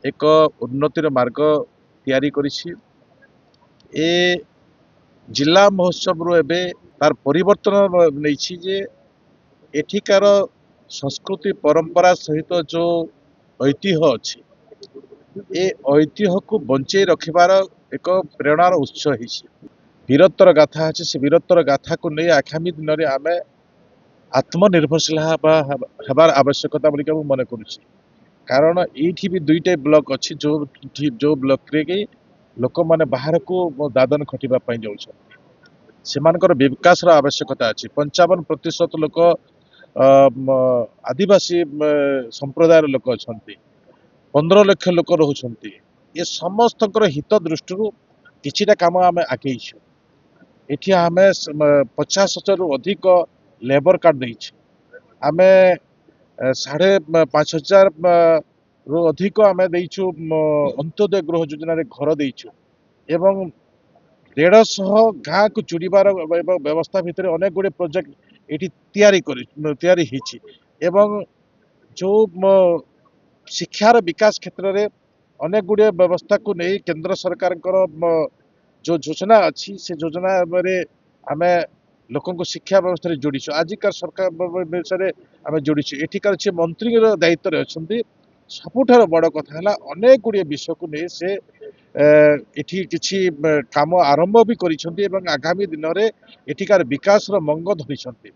एक उन्नतिर मार्ग तैयारी करिछि। ए जिला महोत्सव रो एबे तार परिवर्तन नहीं जे एठिकार संस्कृति परंपरा सहित जो ऐतिह्य अच्छी ए ऐतिह्य को बंचे रखिबार एक प्रेरणार उत्स होइछि। वीरत्वर गाथा अच्छे से वीरत्वर गाथा को नहीं आगामी दिन में आम आत्मनिर्भरशील हबार आवश्यकता बोलिक मन करुच्ची। कारण ये भी दुईटा ब्लॉक अच्छी जो ब्लॉक रे कि लोक मैंने बाहर को दादन खटिबा जाकर विकास आवश्यकता अच्छी। 55% लोक आदिवासी संप्रदाय लोक अच्छा, 15 लाख लोक रोचंती। ये समस्त हित दृष्टि किछिटा काम आम आगे एठी आम 50,000 रु अधिक लेबर कार्ड देइछ। आम 5,500 रु अधिक आम देइछु अंत्योदय गृह योजना रे घर देइछु एवं 150 गाँ को चुड़ीबार व्यवस्था भितर अनेक गुड़े प्रोजेक्ट ये तैयारी हिची। एवं जो शिक्षार विकास क्षेत्र में अनेक गुड़े व्यवस्था को नहीं केंद्र सरकार जो योजना अच्छी से योजना आम लोक शिक्षा व्यवस्था जोड़ीछु। आजिका सरकार विषय आम जोड़ीछु। एठिकार से मंत्री दायित्व अच्छा। सबुठार बड़ कथा है अनेक गुड़िए विषय को नहीं से एठी किछि काम आरंभ भी करिसेंती एवं आगामी दिन में एठिकार विकास मंग धरिसेंती।